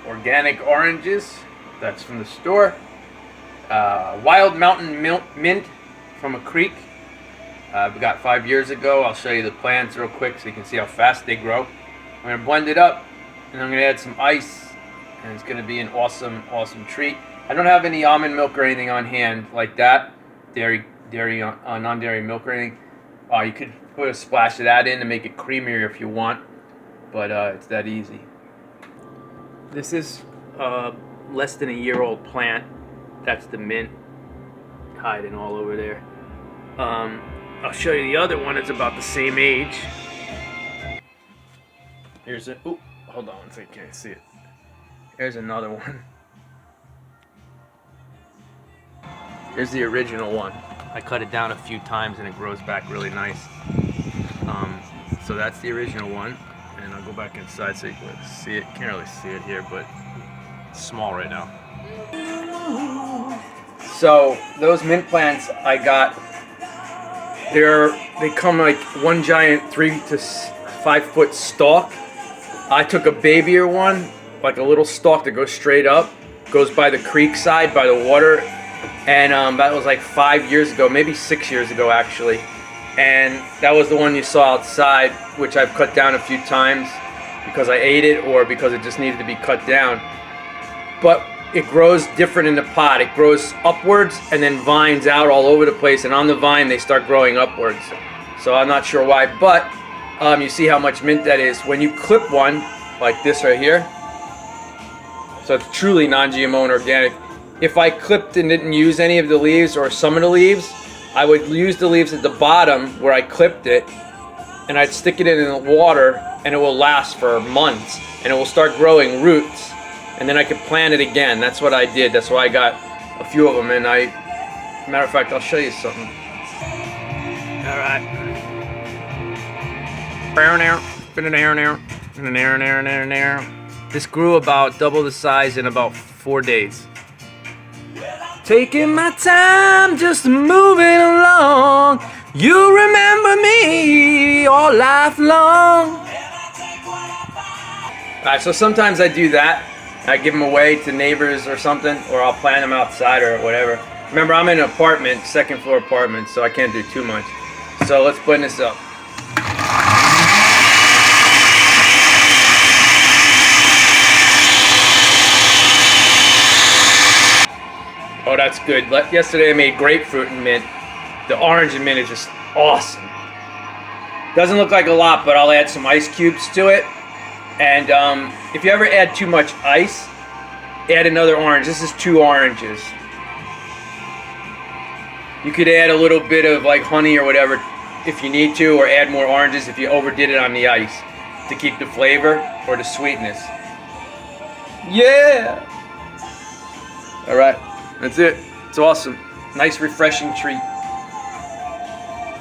organic oranges. That's from the store. Wild Mountain Mint from a creek. We got 5 years ago. I'll show you the plants real quick so you can see how fast they grow. I'm going to blend it up, and I'm going to add some ice, and it's going to be an awesome, awesome treat. I don't have any almond milk or anything on hand like that, non-dairy milk or anything. You could put a splash of that in to make it creamier if you want, but it's that easy. This is less than a year old plant. That's the mint hiding all over there. I'll show you the other one. It's about the same age. Here's a, ooh, hold on one second, can't see it. Here's another one. Here's the original one. I cut it down a few times and it grows back really nice. So that's the original one. And I'll go back inside so you can see it. Can't really see it here, but it's small right now. So those mint plants I got, they come like one giant 3 to 5 foot stalk. I took a babyer one, like a little stalk that goes straight up, goes by the creek side, by the water, and that was like 5 years ago, maybe 6 years ago actually. And that was the one you saw outside, which I've cut down a few times because I ate it or because it just needed to be cut down. But it grows different in the pot. It grows upwards and then vines out all over the place, and on the vine they start growing upwards. So I'm not sure why, but you see how much mint that is. When you clip one, like this right here, so it's truly non-GMO and organic. If I clipped and didn't use any of the leaves or some of the leaves, I would use the leaves at the bottom where I clipped it, and I'd stick it in the water, and it will last for months, and it will start growing roots. And then I could plant it again. That's what I did. That's why I got a few of them. And matter of fact, I'll show you something. All right. This grew about double the size in about 4 days. Taking my time, just moving along. You remember me all life long. All right, so sometimes I do that. I give them away to neighbors or something, or I'll plant them outside or whatever. Remember, I'm in an apartment, second floor apartment, so I can't do too much. So let's blend this up. Oh, that's good. Yesterday I made grapefruit and mint. The orange and mint is just awesome. Doesn't look like a lot, but I'll add some ice cubes to it. And if you ever add too much ice, add another orange. This is 2 oranges. You could add a little bit of like honey or whatever if you need to, or add more oranges if you overdid it on the ice to keep the flavor or the sweetness. Yeah! Alright, that's it. It's awesome. Nice refreshing treat.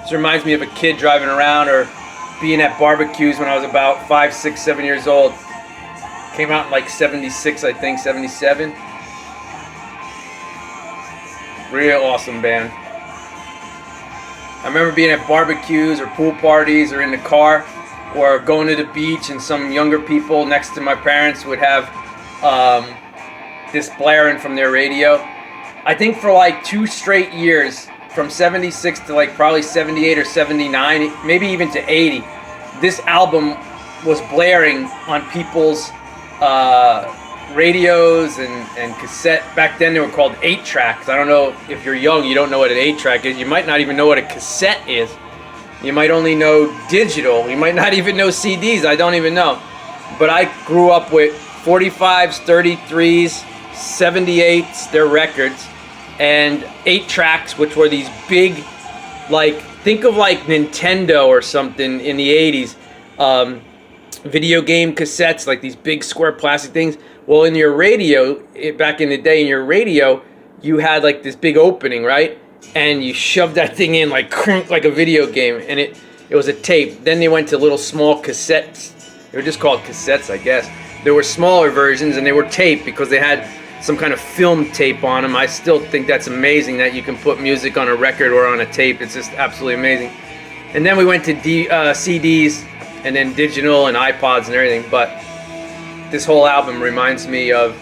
This reminds me of a kid driving around or being at barbecues when I was about 5, 6, 7 years old. Came out in like 76, I think, 77. Real awesome band. I remember being at barbecues or pool parties or in the car or going to the beach, and some younger people next to my parents would have this blaring from their radio. I think for like 2 straight years, from 76 to like probably 78 or 79, maybe even to 80, this album was blaring on people's radios and cassette. Back then they were called 8-tracks. I don't know if you're young, you don't know what an 8-track is. You might not even know what a cassette is. You might only know digital. You might not even know CDs. I don't even know. But I grew up with 45s, 33s, 78s, their records, and 8-tracks, which were these big, like, think of like Nintendo or something in the 80s. Video game cassettes, like these big square plastic things. Well, in your radio, back in the day, in your radio, you had like this big opening, right? And you shoved that thing in like a video game, and it was a tape. Then they went to little small cassettes. They were just called cassettes, I guess. There were smaller versions, and they were tape because they had some kind of film tape on them. I still think that's amazing that you can put music on a record or on a tape. It's just absolutely amazing. And then we went to CDs, and then digital and iPods and everything. But this whole album reminds me of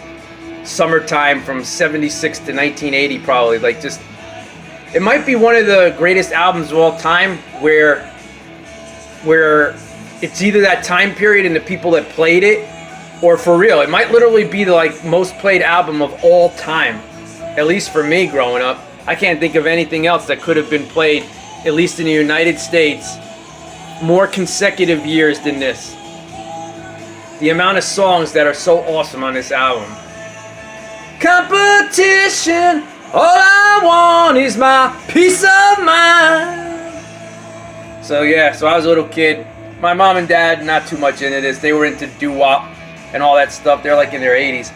summertime from 76 to 1980 probably. Like, just, it might be one of the greatest albums of all time where it's either that time period and the people that played it, or for real, it might literally be the like most played album of all time. At least for me growing up. I can't think of anything else that could have been played, at least in the United States, more consecutive years than this. The amount of songs that are so awesome on this album. Competition, all I want is my peace of mind. So yeah, so I was a little kid. My mom and dad, not too much into this. They were into doo-wop and all that stuff. They're like in their 80s.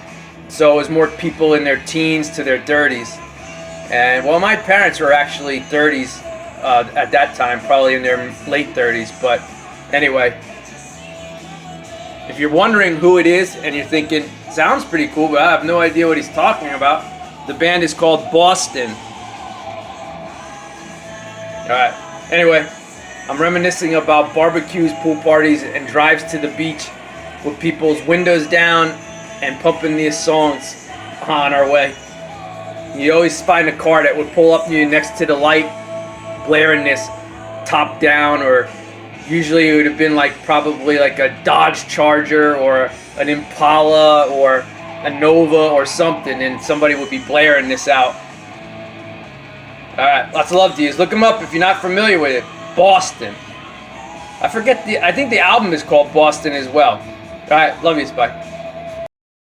So it was more people in their teens to their 30s. And well, my parents were actually 30s at that time, probably in their late 30s. But anyway, if you're wondering who it is and you're thinking, sounds pretty cool, but I have no idea what he's talking about, the band is called Boston. Alright, anyway, I'm reminiscing about barbecues, pool parties, and drives to the beach with people's windows down and pumping these songs on our way. You always find a car that would pull up to you next to the light, blaring this top down, or usually it would have been like probably like a Dodge Charger or an Impala or a Nova or something, and somebody would be blaring this out. Alright, lots of love to you. Look them up if you're not familiar with it. Boston. I think the album is called Boston as well. Alright, love you, bye.